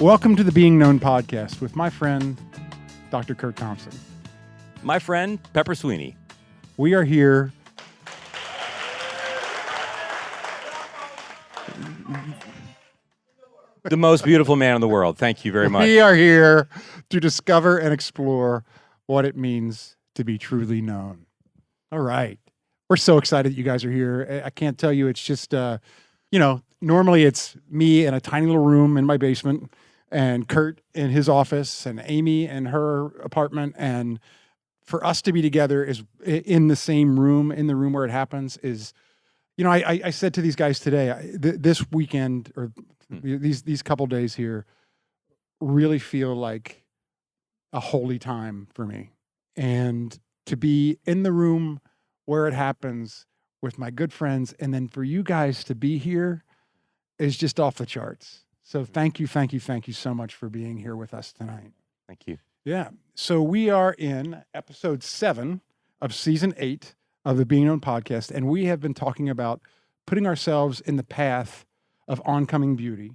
Welcome to the Being Known podcast with my friend, Dr. Curt Thompson. My friend, Pepper Sweeney. We are here. The most beautiful man in the world. Thank you very much. We are here to discover and explore what it means to be truly known. All right. We're so excited that you guys are here. I can't tell you, it's just, normally it's me in a tiny little room in my basement and Curt in his office and Amy in her apartment. And for us to be together is in the same room, in the room where it happens is, I said to these guys today, this weekend or these couple days here really feel like a holy time for me. And to be in the room where it happens with my good friends, and then for you guys to be here is just off the charts. So thank you so much for being here with us tonight. Thank you. Yeah. So we are in episode 7 of season 8 of the Being Known podcast, and we have been talking about putting ourselves in the path of oncoming beauty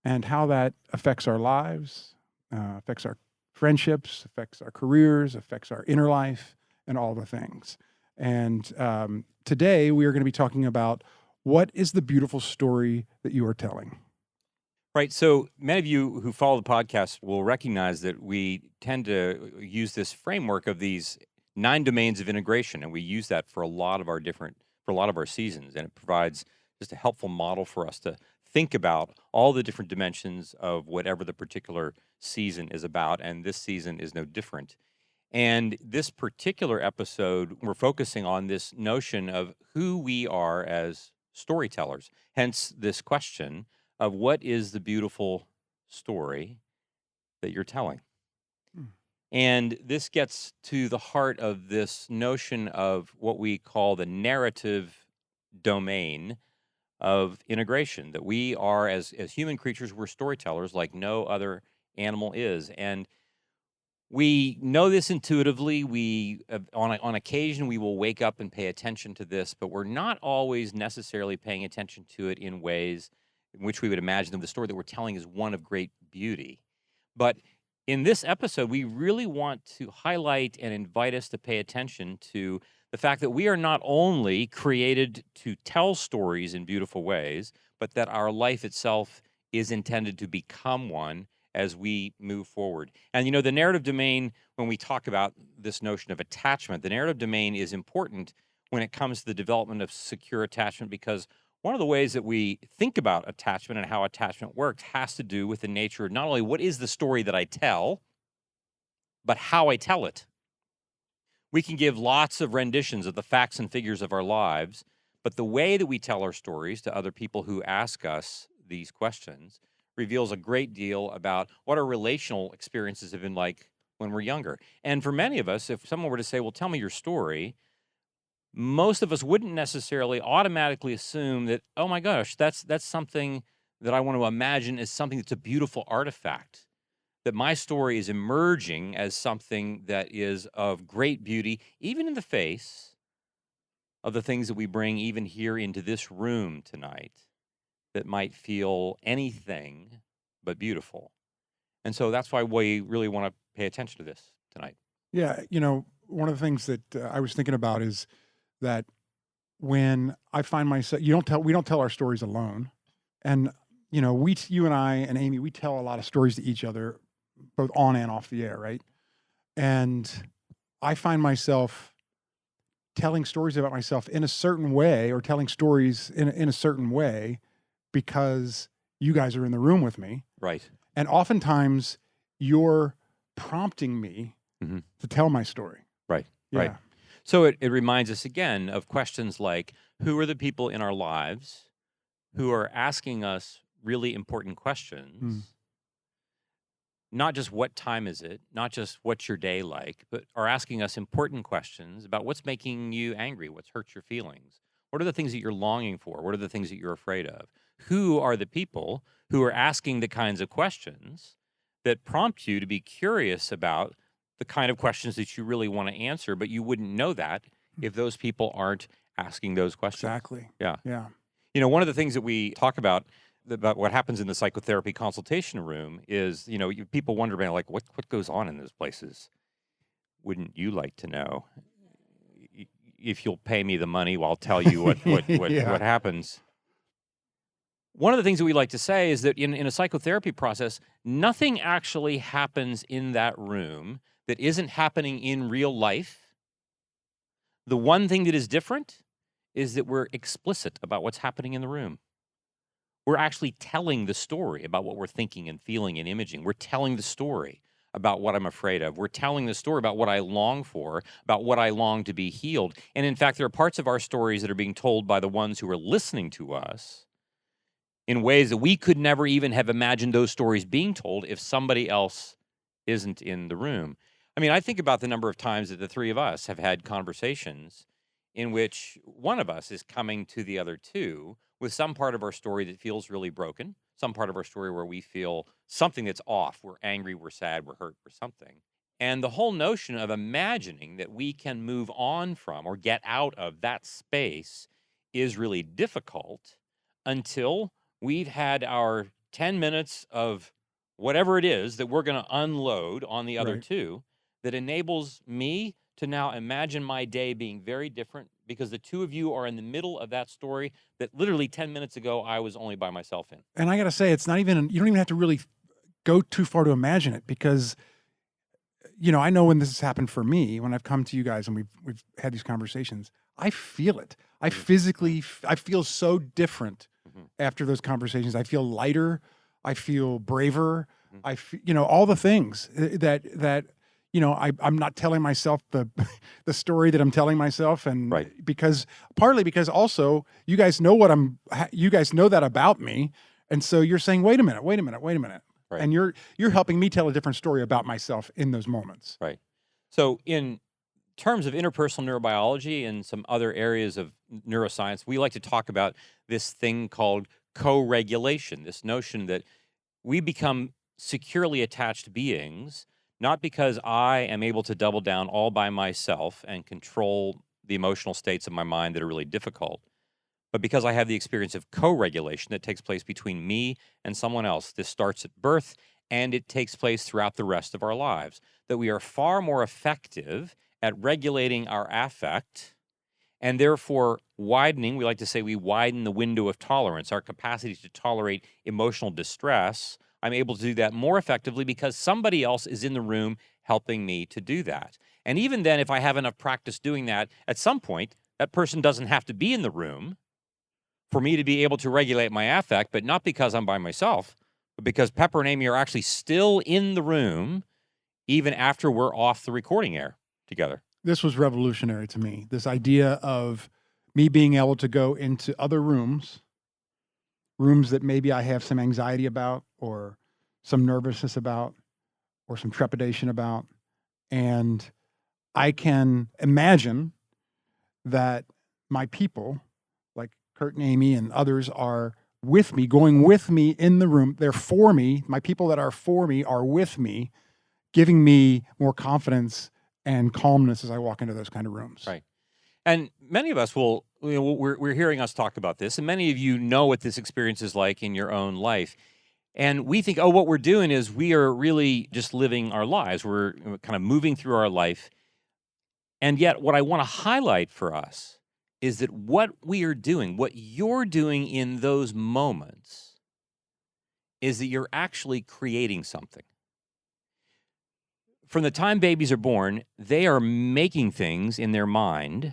and how that affects our lives, affects our friendships, affects our careers, affects our inner life, and all the things. And today we are going to be talking about what is the beautiful story that you are telling. Right. So many of you who follow the podcast will recognize that we tend to use this framework of these 9 domains of integration, and we use that for a lot of our seasons, and it provides just a helpful model for us to think about all the different dimensions of whatever the particular season is about, and this season is no different. And this particular episode, we're focusing on this notion of who we are as storytellers, hence this question of what is the beautiful story that you're telling. And this gets to the heart of this notion of what we call the narrative domain of integration, that we are, as human creatures, we're storytellers like no other animal is. And we know this intuitively. We, on occasion, we will wake up and pay attention to this, but we're not always necessarily paying attention to it in ways in which we would imagine that the story that we're telling is one of great beauty. But in this episode, we really want to highlight and invite us to pay attention to the fact that we are not only created to tell stories in beautiful ways, but that our life itself is intended to become one as we move forward. And, the narrative domain, when we talk about this notion of attachment, the narrative domain is important when it comes to the development of secure attachment, because one of the ways that we think about attachment and how attachment works has to do with the nature of not only what is the story that I tell, but how I tell it. We can give lots of renditions of the facts and figures of our lives, but the way that we tell our stories to other people who ask us these questions reveals a great deal about what our relational experiences have been like when we're younger. And for many of us, if someone were to say, well, tell me your story, most of us wouldn't necessarily automatically assume that, oh my gosh, that's something that I want to imagine as something that's a beautiful artifact, that my story is emerging as something that is of great beauty, even in the face of the things that we bring even here into this room tonight that might feel anything but beautiful. And so that's why we really want to pay attention to this tonight. Yeah, one of the things that I was thinking about is that when I find myself, we don't tell our stories alone. And, you and I and Amy, we tell a lot of stories to each other, both on and off the air, right? And I find myself telling stories about myself in a certain way, or telling stories in a certain way because you guys are in the room with me. Right. And oftentimes you're prompting me to tell my story. Right. Yeah. Right. So it reminds us again of questions like, who are the people in our lives who are asking us really important questions? Not just what time is it, not just what's your day like, but are asking us important questions about what's making you angry, what's hurt your feelings, what are the things that you're longing for, what are the things that you're afraid of? Who are the people who are asking the kinds of questions that prompt you to be curious about the kind of questions that you really want to answer, but you wouldn't know that if those people aren't asking those questions. Exactly. Yeah. Yeah. One of the things that we talk about about what happens in the psychotherapy consultation room is, people wonder, man, like what goes on in those places. Wouldn't you like to know? If you'll pay me the money, well, I'll tell you what happens. One of the things that we like to say is that in a psychotherapy process, nothing actually happens in that room that isn't happening in real life. The one thing that is different is that we're explicit about what's happening in the room. We're actually telling the story about what we're thinking and feeling and imaging. We're telling the story about what I'm afraid of. We're telling the story about what I long for, about what I long to be healed. And in fact, there are parts of our stories that are being told by the ones who are listening to us in ways that we could never even have imagined those stories being told if somebody else isn't in the room. I mean, I think about the number of times that the three of us have had conversations in which one of us is coming to the other two with some part of our story that feels really broken, some part of our story where we feel something that's off. We're angry, we're sad, we're hurt, we're something. And the whole notion of imagining that we can move on from or get out of that space is really difficult until we've had our 10 minutes of whatever it is that we're going to unload on the other two that enables me to now imagine my day being very different because the two of you are in the middle of that story that literally 10 minutes ago I was only by myself in. And I got to say, it's not even, you don't even have to really go too far to imagine it because, I know when this has happened for me, when I've come to you guys and we've had these conversations, I feel it. I feel so different after those conversations. I feel lighter. I feel braver. I feel, all the things that I'm not telling myself the story that I'm telling myself, and partly because also you guys know that about me, and so you're saying, wait a minute, right. And you're helping me tell a different story about myself in those moments. Right. So in terms of interpersonal neurobiology and some other areas of neuroscience, we like to talk about this thing called co-regulation. This notion that we become securely attached beings. Not because I am able to double down all by myself and control the emotional states of my mind that are really difficult, but because I have the experience of co-regulation that takes place between me and someone else. This starts at birth, and it takes place throughout the rest of our lives. That we are far more effective at regulating our affect, and therefore widening, we like to say we widen the window of tolerance, our capacity to tolerate emotional distress. I'm able to do that more effectively because somebody else is in the room helping me to do that. And even then, if I have enough practice doing that, at some point, that person doesn't have to be in the room for me to be able to regulate my affect, but not because I'm by myself, but because Pepper and Amy are actually still in the room even after we're off the recording air together. This was revolutionary to me, this idea of me being able to go into other rooms that maybe I have some anxiety about or some nervousness about or some trepidation about. And I can imagine that my people, like Curt and Amy and others, are with me, going with me in the room. They're for me. My people that are for me are with me, giving me more confidence and calmness as I walk into those kind of rooms. Right. And many of us we're hearing us talk about this, and many of you know what this experience is like in your own life. And we think, what we're doing is we are really just living our lives. We're kind of moving through our life. And yet what I want to highlight for us is that what we are doing, what you're doing in those moments is that you're actually creating something. From the time babies are born, they are making things in their mind,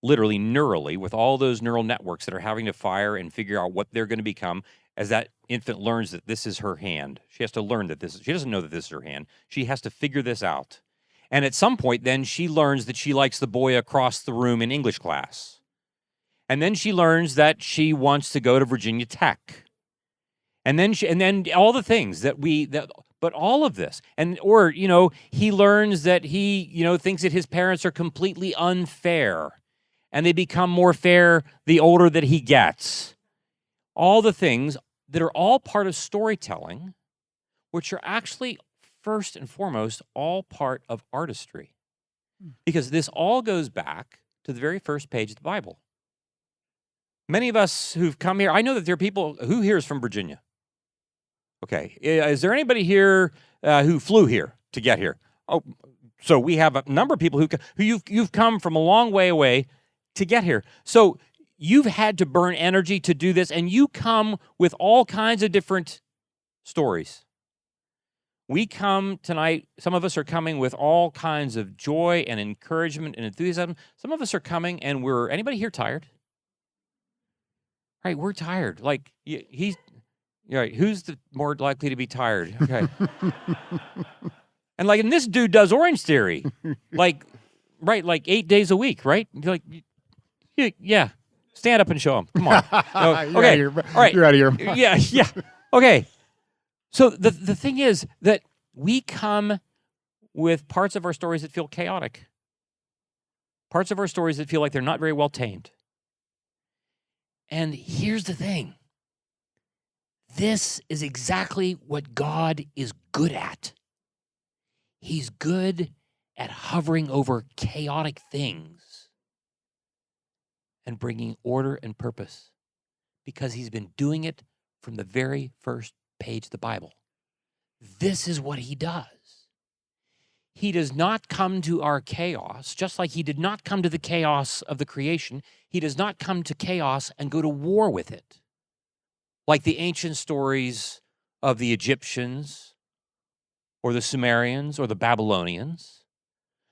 literally neurally, with all those neural networks that are having to fire and figure out what they're going to become as that infant learns that this is her hand. She has to learn that she doesn't know that this is her hand. She has to figure this out. And at some point, then she learns that she likes the boy across the room in English class. And then she learns that she wants to go to Virginia Tech. And then all the things but all of this, he learns that he, thinks that his parents are completely unfair, and they become more fair the older that he gets. All the things that are all part of storytelling, which are actually first and foremost all part of artistry, because this all goes back to the very first page of the Bible. Many of us who've come here, I know that there are people who here is from Virginia. Okay. Is there anybody here who flew here to get here? Oh, so we have a number of people who you've come from a long way away to get here. So you've had to burn energy to do this, and you come with all kinds of different stories. We come tonight, some of us are coming with all kinds of joy and encouragement and enthusiasm. Some of us are coming and anybody here tired? Right, we're tired. Like, you're right, who's the more likely to be tired? Okay. And this dude does Orange Theory. Like 8 days a week, right? Like, yeah. Stand up and show them. Come on. Okay. All right. You're out of here. Yeah. Okay. So the thing is that we come with parts of our stories that feel chaotic. Parts of our stories that feel like they're not very well tamed. And here's the thing. This is exactly what God is good at. He's good at hovering over chaotic things and bringing order and purpose because he's been doing it from the very first page of the Bible. This is what he does. He does not come to our chaos, just like he did not come to the chaos of the creation. He does not come to chaos and go to war with it, like the ancient stories of the Egyptians or the Sumerians or the Babylonians.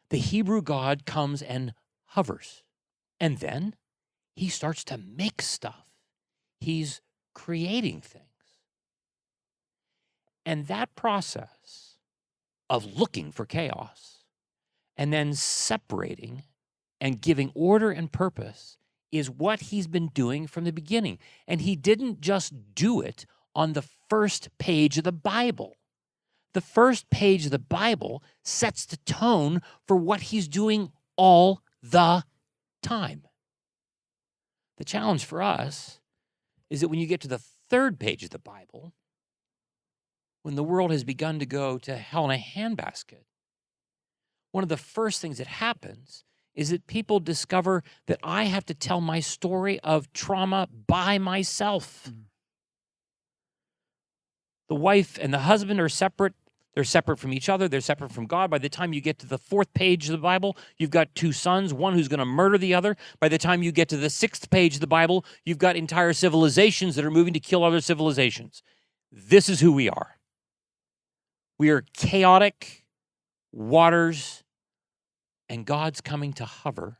The Hebrew God comes and hovers, and then he starts to make stuff. He's creating things. And that process of looking for chaos and then separating and giving order and purpose is what he's been doing from the beginning. And he didn't just do it on the first page of the Bible. The first page of the Bible sets the tone for what he's doing all the time. The challenge for us is that when you get to the third page of the Bible, when the world has begun to go to hell in a handbasket, one of the first things that happens is that people discover that I have to tell my story of trauma by myself. The wife and the husband are separate. They're separate from each other. They're separate from God. By the time you get to the fourth page of the Bible, you've got two sons, one who's going to murder the other. By the time you get to the sixth page of the Bible, you've got entire civilizations that are moving to kill other civilizations. This is who we are. We are chaotic waters, and God's coming to hover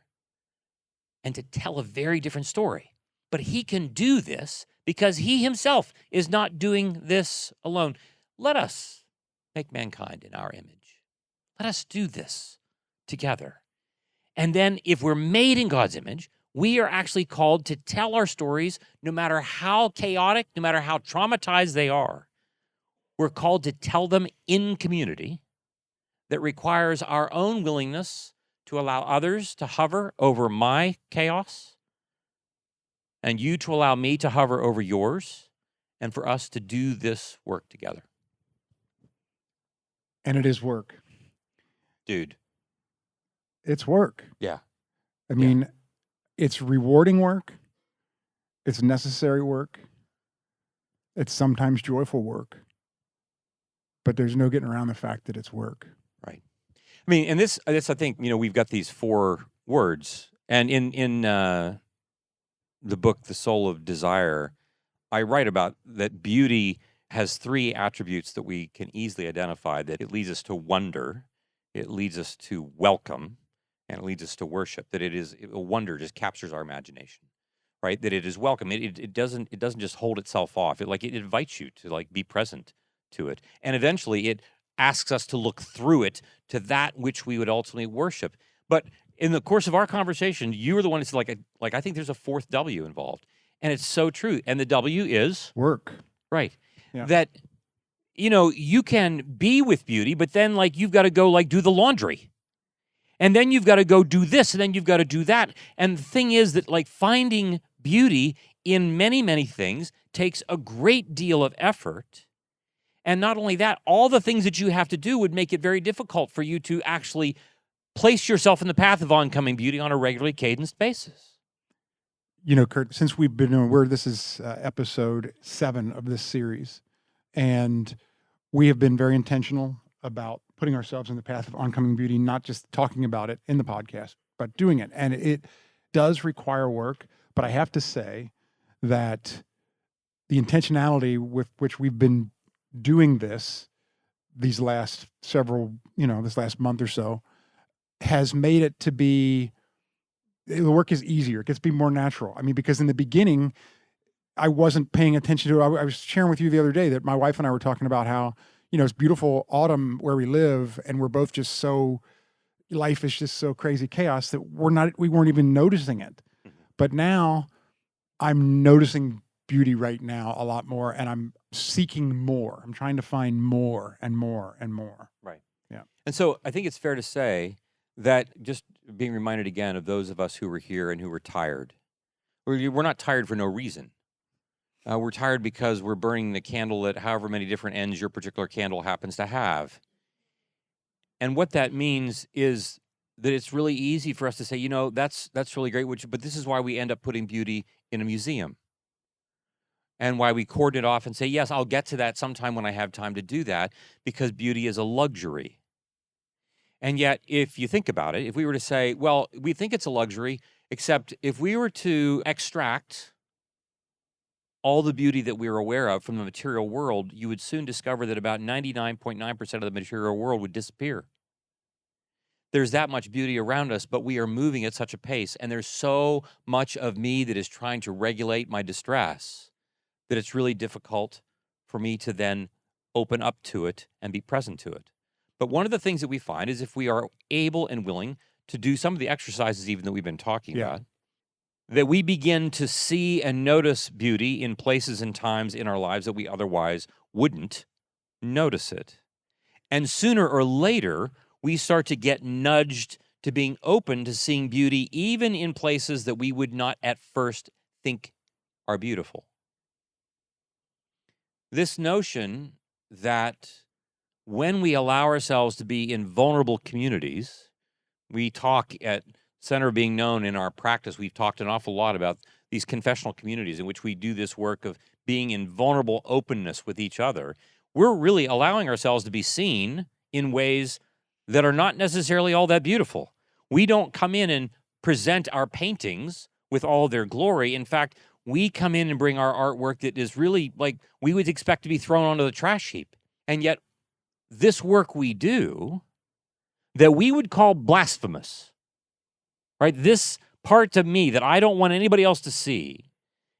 and to tell a very different story. But he can do this because he himself is not doing this alone. Let us make mankind in our image. Let us do this together. And then if we're made in God's image, we are actually called to tell our stories no matter how chaotic, no matter how traumatized they are. We're called to tell them in community that requires our own willingness to allow others to hover over my chaos and you to allow me to hover over yours and for us to do this work together. And it is work. Dude. It's work. Yeah. I mean, it's rewarding work. It's necessary work. It's sometimes joyful work. But there's no getting around the fact that it's work. Right. I mean, and this I think, we've got these 4 words. And in the book, The Soul of Desire, I write about that beauty has 3 attributes that we can easily identify, that it leads us to wonder, it leads us to welcome, and it leads us to worship. That a wonder just captures our imagination, right? That it is welcome. It doesn't just hold itself off. It invites you to be present to it. And eventually it asks us to look through it to that which we would ultimately worship. But in the course of our conversation, you were the one that's I think there's a 4th W involved. And it's so true. And the W is? Work. Right. Yeah. That, you can be with beauty, but then you've got to go do the laundry. And then you've got to go do this, and then you've got to do that. And the thing is that finding beauty in many, many things takes a great deal of effort. And not only that, all the things that you have to do would make it very difficult for you to actually place yourself in the path of oncoming beauty on a regularly cadenced basis. Curt, since we've been this is episode 7 of this series, and we have been very intentional about putting ourselves in the path of oncoming beauty, not just talking about it in the podcast, but doing it. And it does require work, but I have to say that the intentionality with which we've been doing these last several, this last month or so, has made it to be, the work is easier. It gets to be more natural. I mean, because in the beginning, I wasn't paying attention to it. I was sharing with you the other day that my wife and I were talking about how, it's beautiful autumn where we live, and we're both just life is just so crazy chaos that we weren't even noticing it. But now I'm noticing beauty right now a lot more, and I'm seeking more. I'm trying to find more and more and more. Right. Yeah. And so I think it's fair to say that, just being reminded again of those of us who were here and who were tired. We're not tired for no reason. We're tired because we're burning the candle at however many different ends your particular candle happens to have. And what that means is that it's really easy for us to say, that's really great, but this is why we end up putting beauty in a museum. And why we cordon it off and say, yes, I'll get to that sometime when I have time to do that, because beauty is a luxury. And yet, if you think about it, if we were to say, well, we think it's a luxury, except if we were to extract all the beauty that we're aware of from the material world, you would soon discover that about 99.9% of the material world would disappear. There's that much beauty around us, but we are moving at such a pace, and there's so much of me that is trying to regulate my distress that it's really difficult for me to then open up to it and be present to it. But one of the things that we find is, if we are able and willing to do some of the exercises even that we've been talking about, that we begin to see and notice beauty in places and times in our lives that we otherwise wouldn't notice it. And sooner or later, we start to get nudged to being open to seeing beauty even in places that we would not at first think are beautiful. This notion that when we allow ourselves to be in vulnerable communities, we talk at Center of Being Known in our practice, we've talked an awful lot about these confessional communities in which we do this work of being in vulnerable openness with each other. We're really allowing ourselves to be seen in ways that are not necessarily all that beautiful. We don't come in and present our paintings with all their glory. In fact, we come in and bring our artwork that is really like we would expect to be thrown onto the trash heap. And yet, this work we do that we would call blasphemous, right? This part of me that I don't want anybody else to see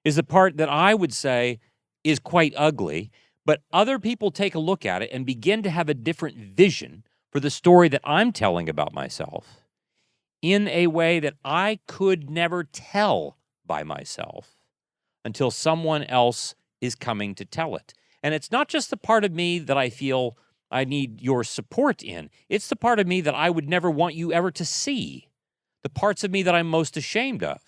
is the part that I would say is quite ugly, but other people take a look at it and begin to have a different vision for the story that I'm telling about myself in a way that I could never tell by myself until someone else is coming to tell it. And it's not just the part of me that I feel I need your support in. It's the part of me that I would never want you ever to see. The parts of me that I'm most ashamed of,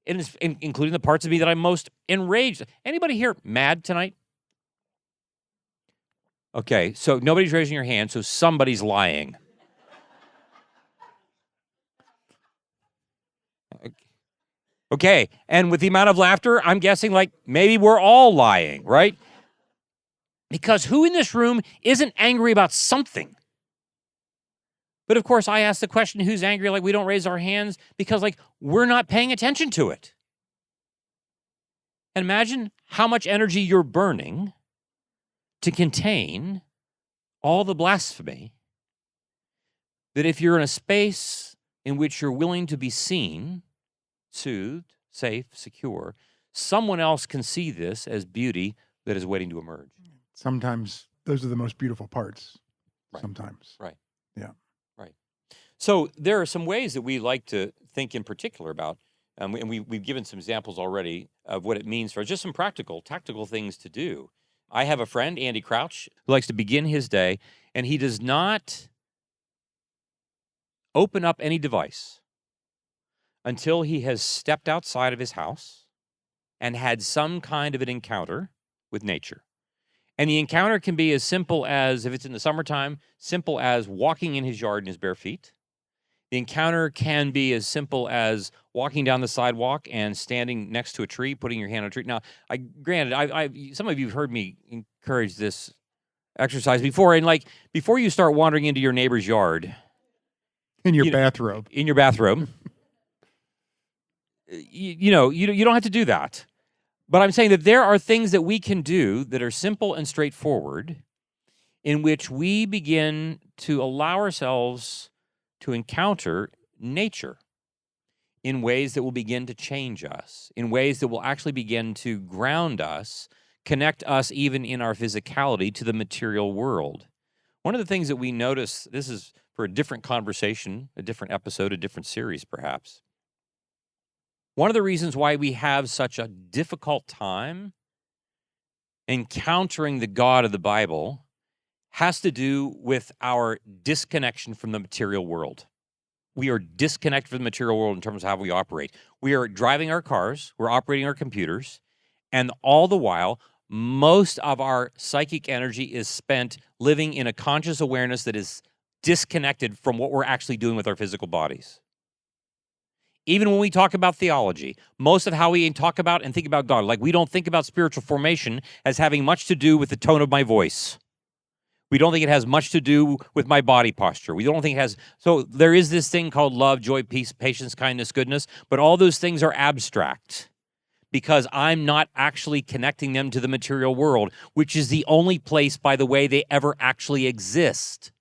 including the parts of me that I'm most enraged. Anybody here mad tonight? Okay, so nobody's raising your hand, so somebody's lying. Okay, and with the amount of laughter, I'm guessing maybe we're all lying, right? Because who in this room isn't angry about something? But of course, I ask the question, who's angry? We don't raise our hands because we're not paying attention to it. And imagine how much energy you're burning to contain all the blasphemy, that if you're in a space in which you're willing to be seen, soothed, safe, secure, someone else can see this as beauty that is waiting to emerge. Sometimes those are the most beautiful parts. Right. Sometimes. Right. Yeah. Right. So there are some ways that we like to think in particular about, and we've given some examples already of what it means for just some tactical things to do. I have a friend, Andy Crouch, who likes to begin his day, and he does not open up any device until he has stepped outside of his house and had some kind of an encounter with nature. And the encounter can be as simple as, if it's in the summertime, simple as walking in his yard in his bare feet. The encounter can be as simple as walking down the sidewalk and standing next to a tree, putting your hand on a tree. Now, granted, some of you have heard me encourage this exercise before, and like before you start wandering into your neighbor's yard In your bathrobe. you don't have to do that. But I'm saying that there are things that we can do that are simple and straightforward, in which we begin to allow ourselves to encounter nature in ways that will begin to change us, in ways that will actually begin to ground us, connect us even in our physicality to the material world. One of the things that we notice, this is for a different conversation, a different episode, a different series perhaps. One of the reasons why we have such a difficult time encountering the God of the Bible has to do with our disconnection from the material world. We are disconnected from the material world in terms of how we operate. We are driving our cars, we're operating our computers, and all the while, most of our psychic energy is spent living in a conscious awareness that is disconnected from what we're actually doing with our physical bodies. Even when we talk about theology, most of how we talk about and think about God, like we don't think about spiritual formation as having much to do with the tone of my voice. We don't think it has much to do with my body posture. We don't think it has. So there is this thing called love, joy, peace, patience, kindness, goodness, but all those things are abstract because I'm not actually connecting them to the material world, which is the only place, by the way, they ever actually exist.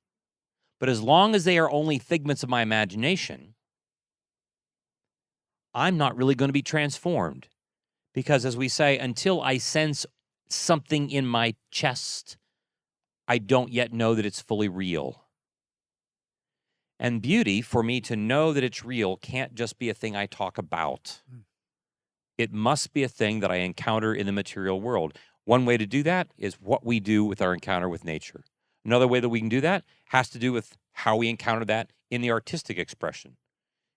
But as long as they are only figments of my imagination, I'm not really going to be transformed because, as we say, until I sense something in my chest, I don't yet know that it's fully real. And beauty, for me to know that it's real, can't just be a thing I talk about. It must be a thing that I encounter in the material world. One way to do that is what we do with our encounter with nature. Another way that we can do that has to do with how we encounter that in the artistic expression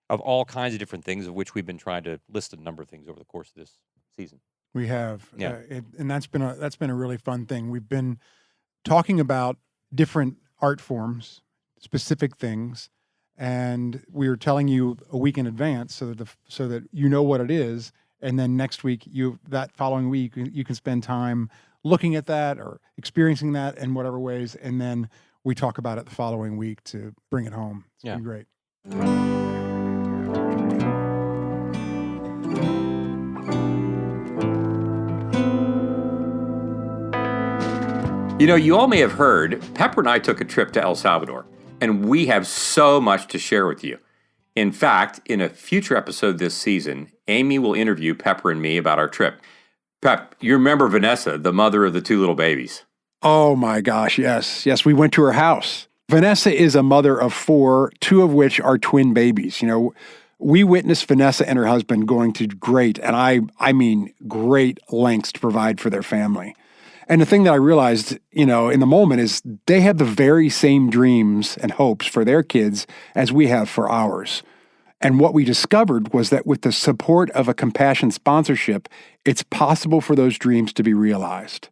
of all kinds of different things, of which we've been trying to list a number of things over the course of this season. We have. Yeah. And that's been a really fun thing. We've been talking about different art forms, specific things, and we were telling you a week in advance so that you know what it is, and then next week, that following week, you can spend time looking at that or experiencing that in whatever ways, and then we talk about it the following week to bring it home. It's been great. You know, you all may have heard, Pepper and I took a trip to El Salvador, and we have so much to share with you. In fact, in a future episode this season, Amy will interview Pepper and me about our trip. Pep, you remember Vanessa, the mother of the two little babies? Oh my gosh, yes. Yes, we went to her house. Vanessa is a mother of 4, 2 of which are twin babies. You know, we witnessed Vanessa and her husband going to great, and I mean great lengths to provide for their family. And the thing that I realized, in the moment is they have the very same dreams and hopes for their kids as we have for ours. And what we discovered was that with the support of a compassion sponsorship, it's possible for those dreams to be realized.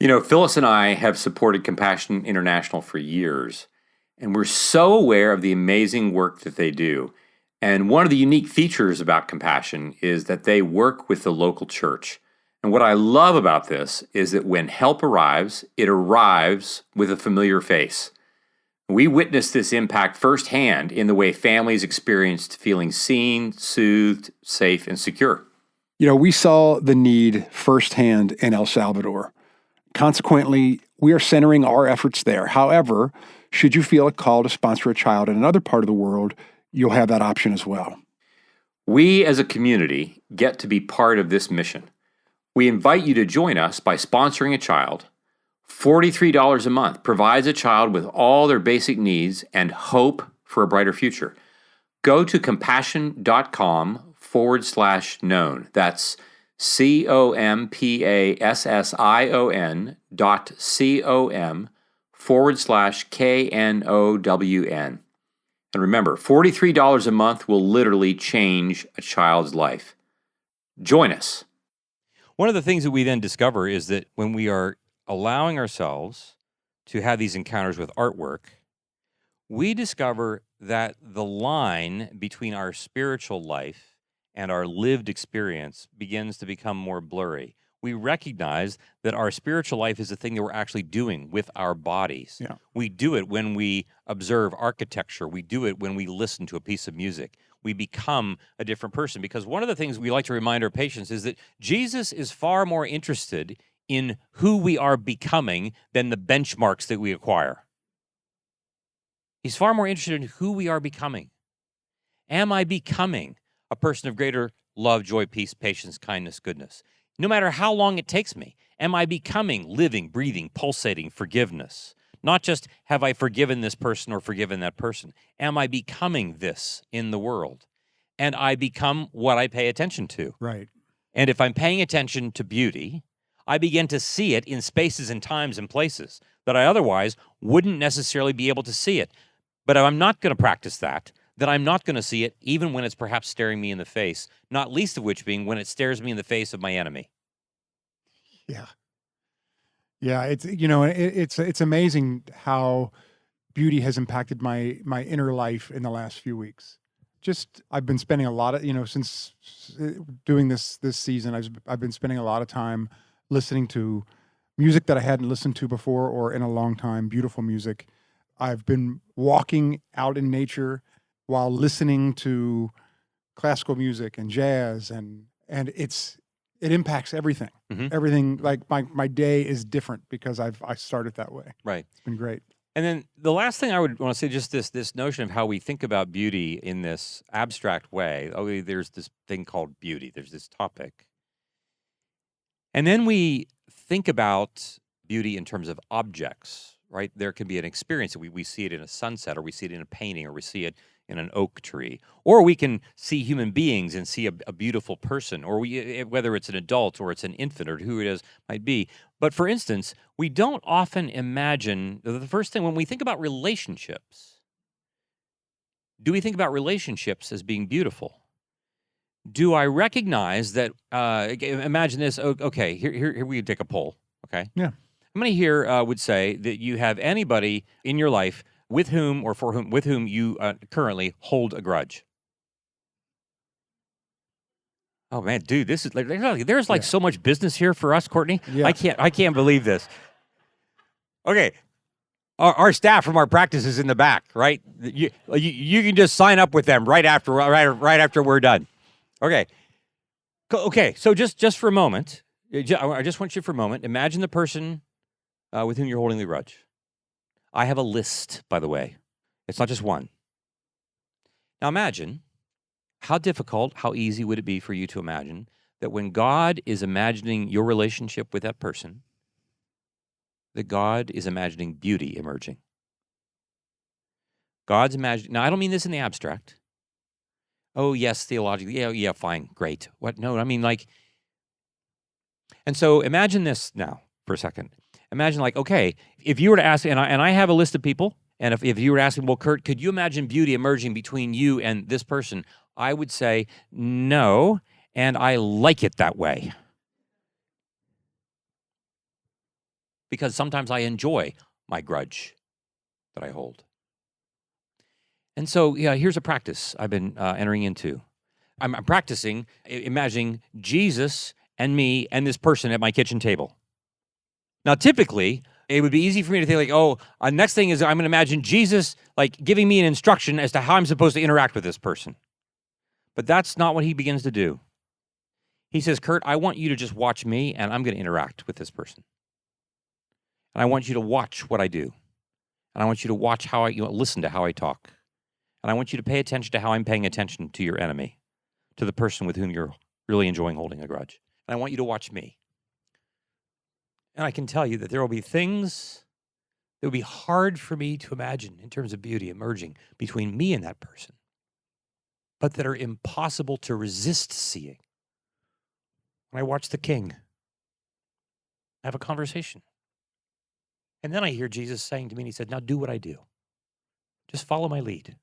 You know, Phyllis and I have supported Compassion International for years, and we're so aware of the amazing work that they do. And one of the unique features about Compassion is that they work with the local church. And what I love about this is that when help arrives, it arrives with a familiar face. We witnessed this impact firsthand in the way families experienced feeling seen, soothed, safe, and secure. You know, we saw the need firsthand in El Salvador. Consequently, we are centering our efforts there. However, should you feel a call to sponsor a child in another part of the world, you'll have that option as well. We as a community get to be part of this mission. We invite you to join us by sponsoring a child. $43 a month provides a child with all their basic needs and hope for a brighter future. Go to compassion.com/known. That's compassion.com/KNOWN. And remember, $43 a month will literally change a child's life. Join us. One of the things that we then discover is that when we are allowing ourselves to have these encounters with artwork, we discover that the line between our spiritual life and our lived experience begins to become more blurry. We recognize that our spiritual life is a thing that we're actually doing with our bodies. Yeah. We do it when we observe architecture. We do it when we listen to a piece of music. We become a different person, because one of the things we like to remind our patients is that Jesus is far more interested in who we are becoming than the benchmarks that we acquire. He's far more interested in who we are becoming. Am I becoming a person of greater love, joy, peace, patience, kindness, goodness? No matter how long it takes me, am I becoming living, breathing, pulsating forgiveness? Not just have I forgiven this person or forgiven that person. Am I becoming this in the world? And I become what I pay attention to. Right. And if I'm paying attention to beauty, I begin to see it in spaces and times and places that I otherwise wouldn't necessarily be able to see it. But if I'm not going to practice that, then I'm not going to see it even when it's perhaps staring me in the face, not least of which being when it stares me in the face of my enemy. Yeah. Yeah, it's amazing how beauty has impacted my inner life in the last few weeks. I've been spending a lot of, since doing this season, I've been spending a lot of time listening to music that I hadn't listened to before or in a long time, beautiful music. I've been walking out in nature while listening to classical music and jazz, and it impacts everything. Mhm. Everything, like my day is different because I started that way. Right. It's been great. And then the last thing I would want to say, just this notion of how we think about beauty in this abstract way. Oh, there's this thing called beauty. There's this topic. And then we think about beauty in terms of objects, right? There can be an experience. We see it in a sunset, or we see it in a painting, or we see it in an oak tree. Or we can see human beings and see a beautiful person, or whether it's an adult or it's an infant or who it is might be. But for instance, we don't often imagine, the first thing when we think about relationships, do we think about relationships as being beautiful? Do I recognize that, imagine this, okay, here we take a poll, okay? Yeah. How many here would say that you have anybody in your life with whom you currently hold a grudge? Oh man, dude, this is there's Yeah. so much business here for us, Courtney. Yeah. I can't believe this. Okay, our staff from our practice is in the back, right? You can just sign up with them right after we're done. Okay. So just for a moment, I just want you for a moment. Imagine the person with whom you're holding the grudge. I have a list, by the way. It's not just one. Now imagine how difficult, how easy would it be for you to imagine that when God is imagining your relationship with that person, that God is imagining beauty emerging. God's imagining. Now, I don't mean this in the abstract. Oh, yes, theologically. Yeah, fine, great. What? No, I mean like. And so imagine this now for a second. Imagine okay, if you were to ask, and I have a list of people, and if you were asking, well, Curt, could you imagine beauty emerging between you and this person? I would say no, and I like it that way. Because sometimes I enjoy my grudge that I hold. And so, here's a practice I've been entering into. I'm practicing imagining Jesus and me and this person at my kitchen table. Now, typically, it would be easy for me to think next thing is I'm going to imagine Jesus giving me an instruction as to how I'm supposed to interact with this person. But that's not what he begins to do. He says, Curt, I want you to just watch me, and I'm going to interact with this person. And I want you to watch what I do. And I want you to watch how listen to how I talk. And I want you to pay attention to how I'm paying attention to your enemy, to the person with whom you're really enjoying holding a grudge. And I want you to watch me. And I can tell you that there will be things that will be hard for me to imagine in terms of beauty emerging between me and that person, but that are impossible to resist seeing. When I watch the king, I have a conversation. And then I hear Jesus saying to me, and he said, now do what I do. Just follow my lead.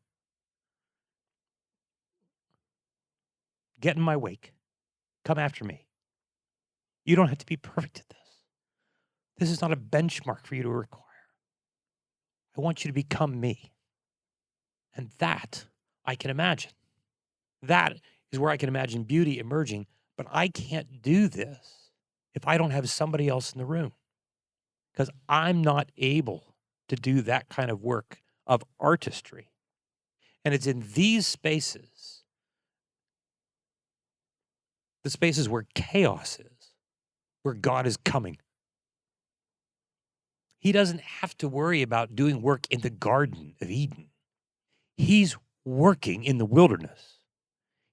Get in my wake. Come after me. You don't have to be perfect at this. This is not a benchmark for you to require. I want you to become me. And that I can imagine. That is where I can imagine beauty emerging. But I can't do this if I don't have somebody else in the room, because I'm not able to do that kind of work of artistry. And it's in these spaces, the spaces where chaos is, where God is coming. He doesn't have to worry about doing work in the Garden of Eden. He's working in the wilderness.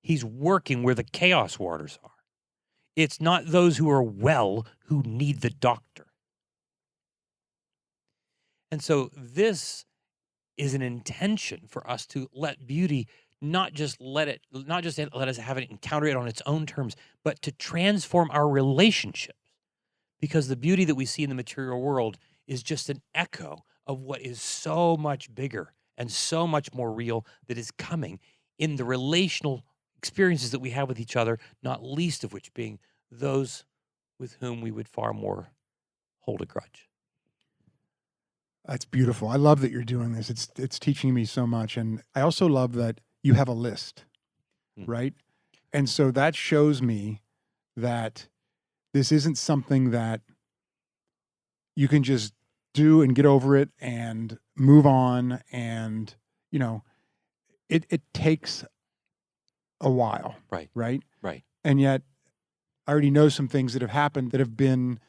He's working where the chaos waters are. It's not those who are well who need the doctor. And so this is an intention for us to let beauty not just let us have it, encounter it on its own terms, but to transform our relationships. Because the beauty that we see in the material world is just an echo of what is so much bigger and so much more real that is coming in the relational experiences that we have with each other, not least of which being those with whom we would far more hold a grudge. That's beautiful. I love that you're doing this. It's teaching me so much. And I also love that you have a list, right? And so that shows me that this isn't something that you can just do and get over it and move on. And, you know, it takes a while. Right. Right. Right. And yet I already know some things that have happened that have been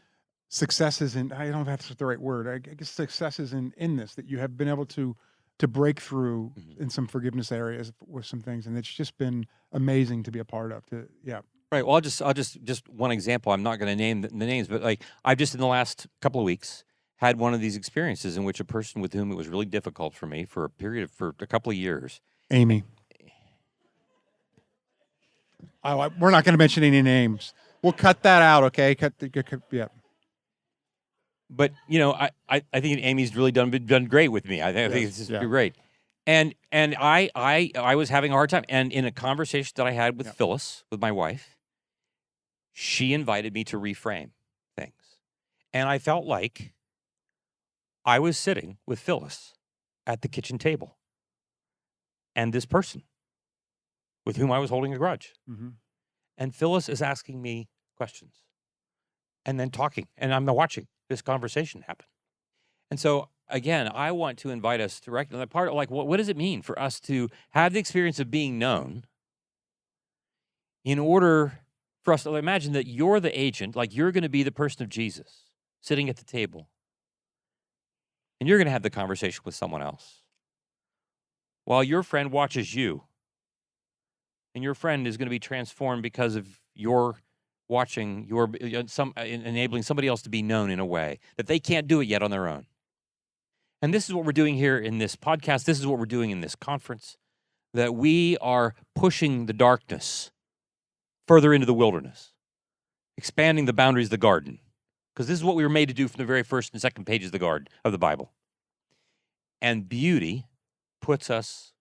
successes in, I don't know if that's the right word. I guess successes in this, that you have been able to break through in some forgiveness areas with some things. And it's just been amazing to be a part of. Right. Well, I'll just one example. I'm not going to name the names, but like I've just in the last couple of weeks had one of these experiences in which a person with whom it was really difficult for me for a couple of years. Amy. We're not going to mention any names. We'll cut that out. Okay. Yeah. But you know, I think Amy's really done great with me. I think it's just great. And I was having a hard time. And in a conversation that I had with Phyllis, with my wife, she invited me to reframe things. And I felt like I was sitting with Phyllis at the kitchen table and this person with whom I was holding a grudge. Mm-hmm. And Phyllis is asking me questions and then talking, and I'm watching this conversation happen. And so, again, I want to invite us to recognize that part of, like, what does it mean for us to have the experience of being known in order for us to imagine that you're the agent, like you're going to be the person of Jesus sitting at the table, and you're going to have the conversation with someone else while your friend watches you, and your friend is going to be transformed because of your watching, enabling somebody else to be known in a way that they can't do it yet on their own. And this is what we're doing here in this podcast. This is what we're doing in this conference, that we are pushing the darkness further into the wilderness, expanding the boundaries of the garden, because this is what we were made to do from the very first and second pages of the garden of the Bible. And beauty puts us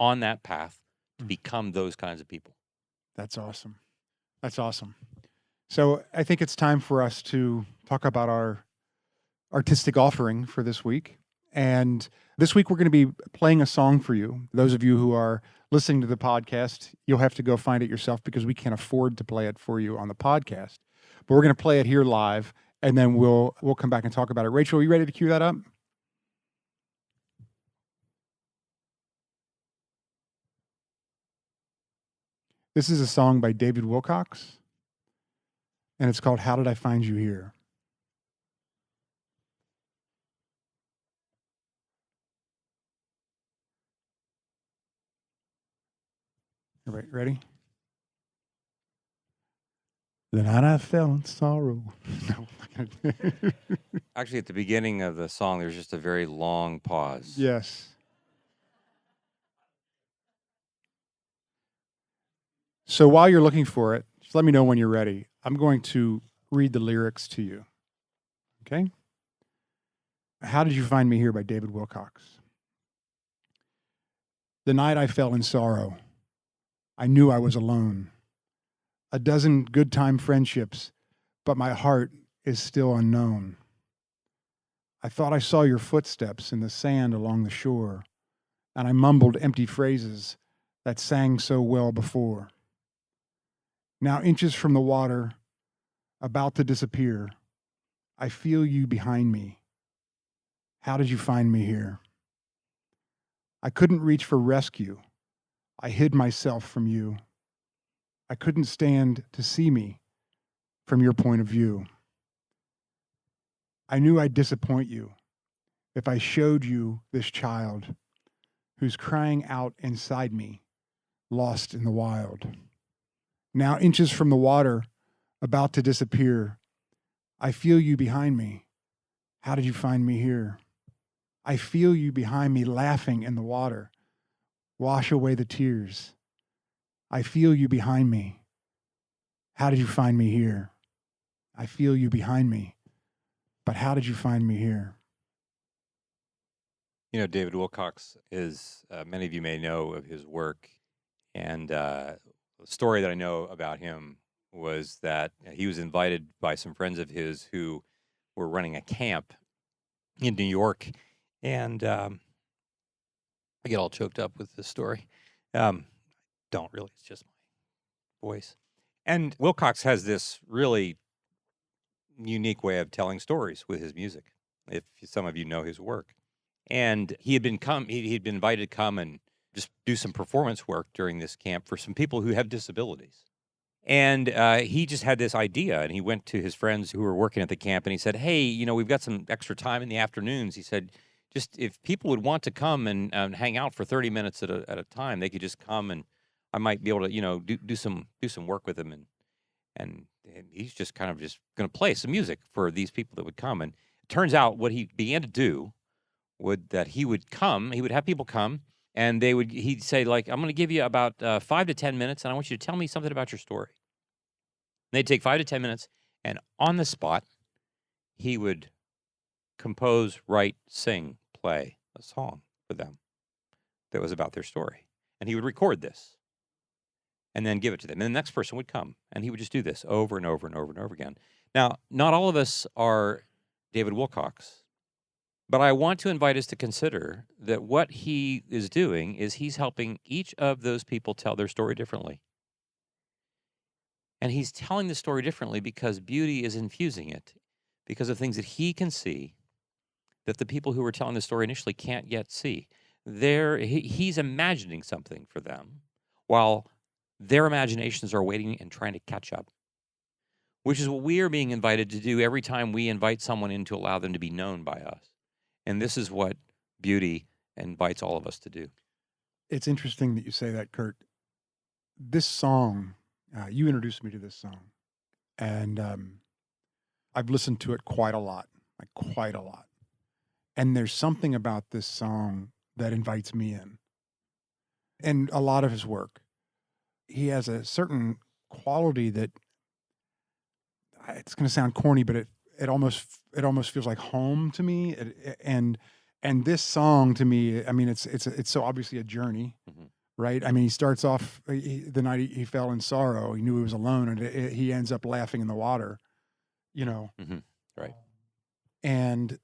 on that path to become those kinds of people. That's awesome. That's awesome. So I think it's time for us to talk about our artistic offering for this week. And this week we're going to be playing a song for you. Those of you who are listening to the podcast, you'll have to go find it yourself because we can't afford to play it for you on the podcast. But we're going to play it here live, and then we'll come back and talk about it. Rachel, are you ready to cue that up? This is a song by David Wilcox, and it's called How Did I Find You Here? Everybody ready? The night I fell in sorrow. No, I'm not gonna. Actually, at the beginning of the song, there's just a very long pause. Yes. So while you're looking for it, just let me know when you're ready. I'm going to read the lyrics to you. Okay? How Did You Find Me Here by David Wilcox. The night I fell in sorrow, I knew I was alone. A dozen good time friendships, but my heart is still unknown. I thought I saw your footsteps in the sand along the shore, and I mumbled empty phrases that sang so well before. Now, inches from the water, about to disappear, I feel you behind me. How did you find me here? I couldn't reach for rescue. I hid myself from you. I couldn't stand to see me from your point of view. I knew I'd disappoint you if I showed you this child who's crying out inside me, lost in the wild. Now, inches from the water, about to disappear, I feel you behind me. How did you find me here? I feel you behind me laughing in the water. Wash away the tears. I feel you behind me. How did you find me here? I feel you behind me. But how did you find me here? You know, David Wilcox is, many of you may know of his work. And the story that I know about him was that he was invited by some friends of his who were running a camp in New York. And I get all choked up with this story. Don't really, it's just my voice. And Wilcox has this really unique way of telling stories with his music, if some of you know his work. And he'd been invited to come and just do some performance work during this camp for some people who have disabilities. And he just had this idea, and he went to his friends who were working at the camp, and he said, hey, you know, we've got some extra time in the afternoons. He said, just if people would want to come and hang out for 30 minutes at a time, they could just come, and I might be able to, you know, do some work with them. And he's just kind of just going to play some music for these people that would come. And it turns out what he began to do that he would have people come, and he'd say, like, I'm going to give you about 5 to 10 minutes, and I want you to tell me something about your story. And they'd take 5 to 10 minutes, and on the spot, he would compose, write, sing, play a song for them that was about their story. And he would record this and then give it to them. And the next person would come, and he would just do this over and over and over and over again. Now, not all of us are David Wilcox, but I want to invite us to consider that what he is doing is he's helping each of those people tell their story differently. And he's telling the story differently because beauty is infusing it, because of things that he can see that the people who were telling the story initially can't yet see. He's imagining something for them while their imaginations are waiting and trying to catch up, which is what we are being invited to do every time we invite someone in to allow them to be known by us. And this is what beauty invites all of us to do. It's interesting that you say that, Curt. This song, you introduced me to this song, and I've listened to it quite a lot. And there's something about this song that invites me in. And a lot of his work, he has a certain quality that, it's going to sound corny, but it almost feels like home to me. And this song to me, I mean, it's so obviously a journey, right? I mean, he starts off the night he fell in sorrow. He knew he was alone, and he ends up laughing in the water, you know. Right. And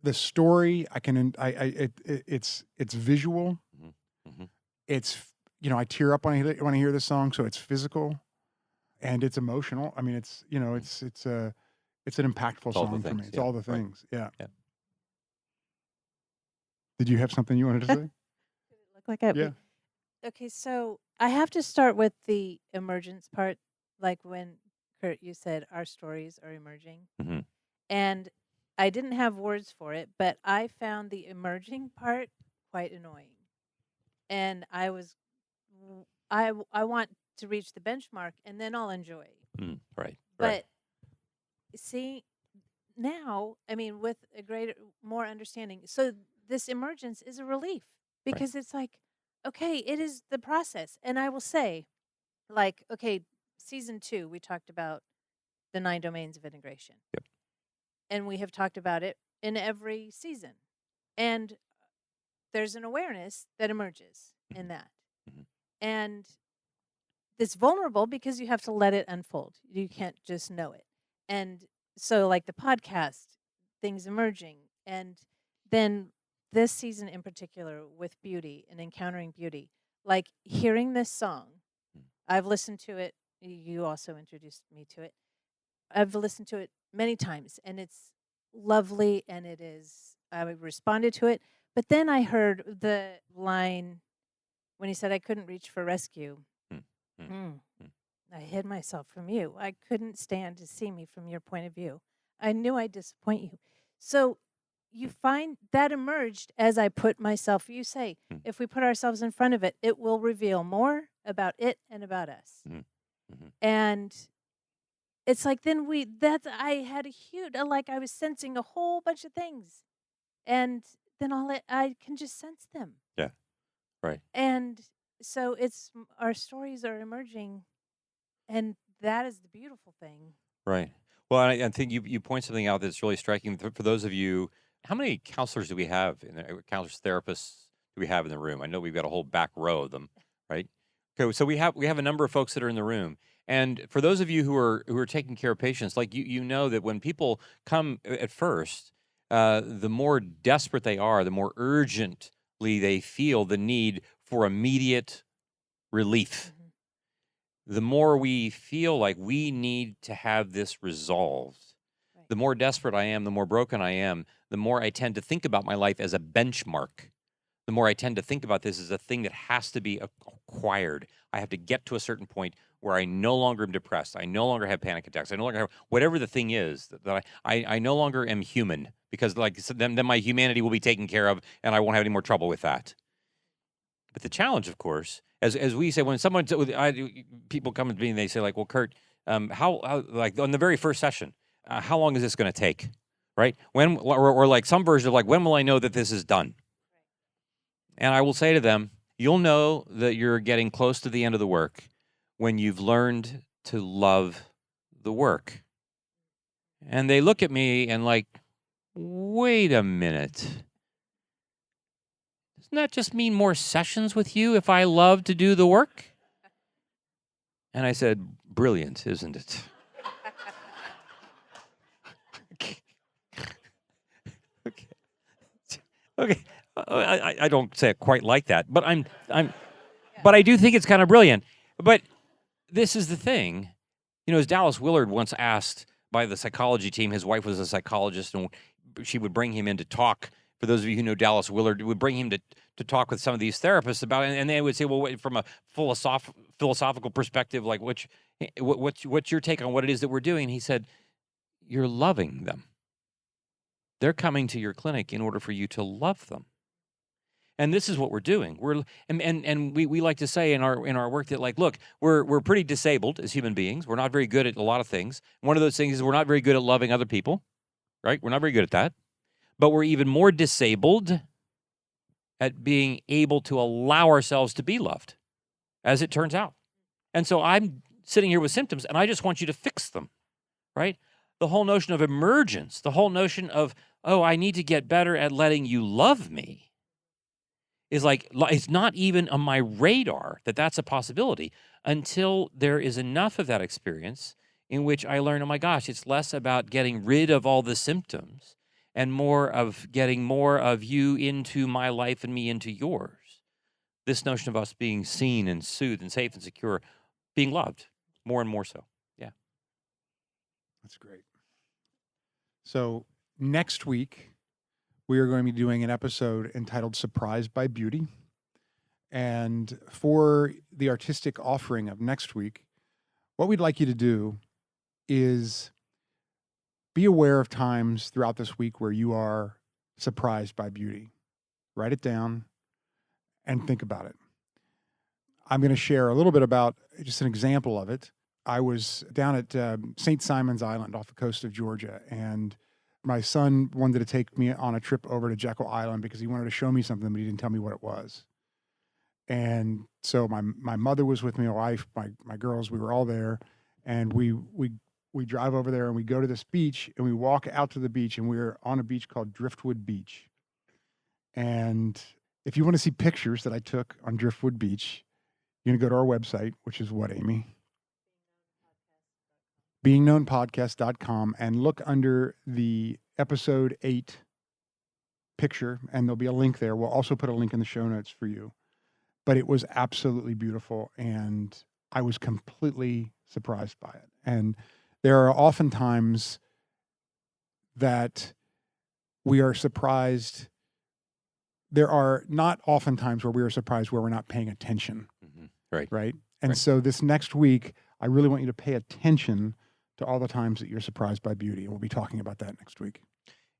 the story, it's visual. It's, you know, I tear up when I hear this song, so it's physical. And it's emotional. I mean, it's, you know, it's an impactful song for me. It's all the things. Right. Yeah. Did you have something you wanted to say? Did it look like it? Yeah. Okay, so I have to start with the emergence part, like when, Curt, you said our stories are emerging. And I didn't have words for it, but I found the emerging part quite annoying. And I want to reach the benchmark, and then I'll enjoy. Right. But see, now, I mean, with a more understanding, so this emergence is a relief because it's like, okay, it is the process. And I will say, like, okay, season 2, we talked about the 9 domains of integration. Yep. And we have talked about it in every season. And there's an awareness that emerges in that. And it's vulnerable because you have to let it unfold. You can't just know it. And so, like the podcast, things emerging, and then this season in particular with beauty and encountering beauty, like hearing this song, I've listened to it. You also introduced me to it. I've listened to it many times, and it's lovely, and it is. I responded to it, but then I heard the line when he said, "I couldn't reach for rescue." Mm, mm, Mm. mm. I hid myself from you. I couldn't stand to see me from your point of view. I knew I'd disappoint you. So you find that emerged as I put myself, you say, Mm. if we put ourselves in front of it, it will reveal more about it and about us. Mhm, mhm. And it's like then I had a huge, like I was sensing a whole bunch of things. And then I can just sense them. Yeah. Right. And so our stories are emerging, and that is the beautiful thing. Right. Well, I think you point something out that's really striking for those of you. How many counselors do we have? Counselors, therapists do we have in the room? I know we've got a whole back row of them, right? Okay, so we have a number of folks that are in the room, and for those of you who are taking care of patients, like you know that when people come at first, the more desperate they are, the more urgently they feel the need for immediate relief. Mhm. The more we feel like we need to have this resolved, Right. the more desperate I am, the more broken I am, the more I tend to think about my life as a benchmark. The more I tend to think about this as a thing that has to be acquired. I have to get to a certain point where I no longer am depressed. I no longer have panic attacks. I no longer have whatever the thing is that I no longer am human, because then my humanity will be taken care of and I won't have any more trouble with that. But the challenge, of course, as we say, when people come to me and they say, like, well, Curt, how like on the very first session, how long is this going to take, right? When or like some version of like, when will I know that this is done? And I will say to them, you'll know that you're getting close to the end of the work when you've learned to love the work. And they look at me and like, wait a minute. Doesn't that just mean more sessions with you if I love to do the work? And I said, brilliant, isn't it? Okay. I don't say it quite like that, but but I do think it's kind of brilliant. But this is the thing, as Dallas Willard once asked by the psychology team, his wife was a psychologist, and she would bring him in to talk. For those of you who know Dallas Willard, would bring him to talk with some of these therapists about it, and they would say, well, from a philosophical perspective, like what's your take on what it is that we're doing? And he said, you're loving them. They're coming to your clinic in order for you to love them. And this is what we're doing. We like to say in our work that, like, look, we're pretty disabled as human beings. We're not very good at a lot of things. One of those things is we're not very good at loving other people, right? We're not very good at that. But we're even more disabled at being able to allow ourselves to be loved, as it turns out. And so I'm sitting here with symptoms, and I just want you to fix them, right? The whole notion of emergence, the whole notion of, oh, I need to get better at letting you love me, is like, it's not even on my radar that that's a possibility until there is enough of that experience in which I learn, oh my gosh, it's less about getting rid of all the symptoms and more of getting more of you into my life and me into yours. This notion of us being seen and soothed and safe and secure, being loved more and more so. Yeah. That's great. So next week, we are going to be doing an episode entitled Surprised by Beauty. And for the artistic offering of next week, what we'd like you to do is be aware of times throughout this week where you are surprised by beauty. Write it down and think about it. I'm going to share a little bit about just an example of it. I was down at St. Simon's Island off the coast of Georgia, and my son wanted to take me on a trip over to Jekyll Island because he wanted to show me something, but he didn't tell me what it was. And so my mother was with me, my wife, my girls, we were all there, and we drive over there and we go to this beach and we walk out to the beach, and we're on a beach called Driftwood Beach. And if you want to see pictures that I took on Driftwood Beach, you're going to go to our website, which is what, Amy? beingknownpodcast.com, and look under the episode 8 picture, and there'll be a link there. We'll also put a link in the show notes for you. But it was absolutely beautiful, and I was completely surprised by it. And there are often times that we are surprised. There are not often times where we are surprised where we're not paying attention. Right. Right. And Right. so this next week, I really want you to pay attention to all the times that you're surprised by beauty. And we'll be talking about that next week.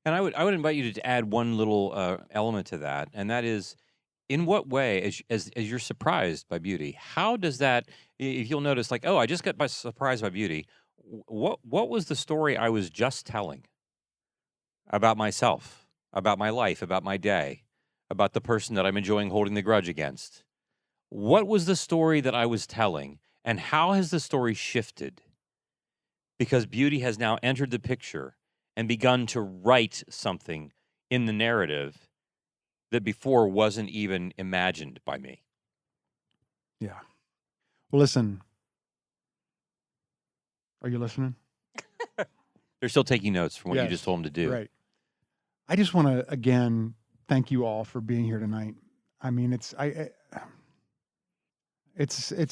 And I would invite you to add one little element to that, and that is, in what way, as you're surprised by beauty, how does that? If you'll notice, like, oh, I just got surprised by beauty. What was the story I was just telling about myself, about my life, about my day, about the person that I'm enjoying holding the grudge against? What was the story that I was telling, and how has the story shifted? Because beauty has now entered the picture and begun to write something in the narrative that before wasn't even imagined by me. Yeah. Well, listen. Are you listening? They're still taking notes from what you Yes, just told them to do. Right. I just want to, again, thank you all for being here tonight. I mean, it's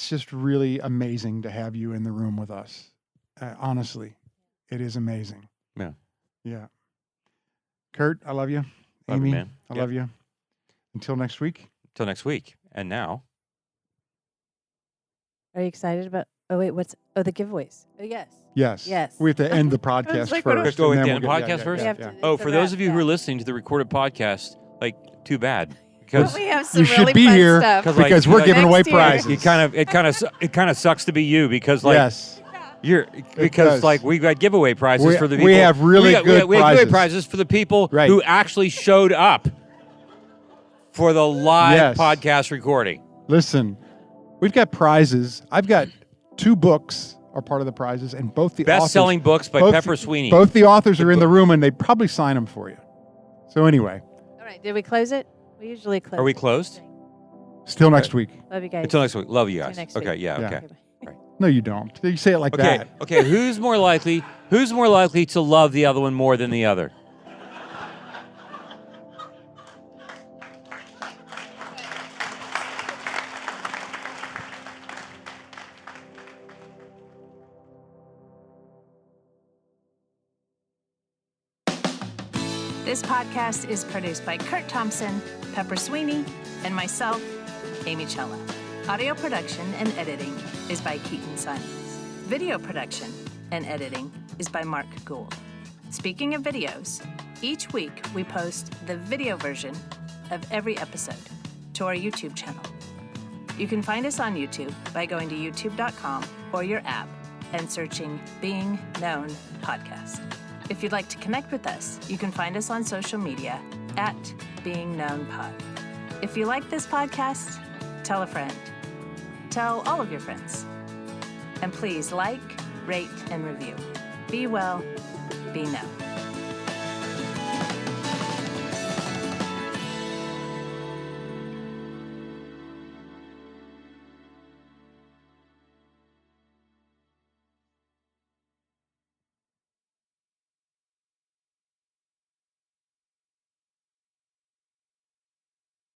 just really amazing to have you in the room with us. Honestly, it is amazing. Yeah. Yeah. Curt, I love you. Love you, Amy, man. I Yep. love you. Until next week. Till next week. And now, Are you excited about? Oh wait, the giveaways? Oh yes. Yes. Yes. We have to end the podcast like, what do I- first. Go and with then the we'll podcast first? We have Yeah. to- oh, it's a for those wrap, of you who are yeah. listening to the recorded podcast, like, too bad. But Because we have some You should really be fun here stuff. because we're giving away Next year. prizes. it kind of sucks to be you, because like Yes. because does. like we've got giveaway prizes for the people. We have really good we have giveaway prizes. prizes for the people Right. who actually showed up for the live Yes. podcast recording. Listen, we've got prizes. I've got 2 books are part of the prizes, and both the Best-selling authors, books by both Pepper the- Sweeney. Both the authors are in the room, and they probably sign them for you. So anyway, All right, did we close it? We usually close. Are we it. closed? still next week. Love you guys. Until next week. Love you See you guys. next Okay, week. yeah, Yeah. okay. bye. No, you don't. You say it like Okay, that. okay. Who's more likely to love the other one more than the other? This podcast is produced by Curt Thompson, Pepper Sweeney, and myself, Amy Chella. Audio production and editing is by Keaton Simons. Video production and editing is by Mark Gould. Speaking of videos, each week we post the video version of every episode to our YouTube channel. You can find us on YouTube by going to youtube.com or your app and searching Being Known Podcast. If you'd like to connect with us, you can find us on social media at Being Known Pod. If you like this podcast, tell a friend. Tell all of your friends. And please like, rate, and review. Be well, be known.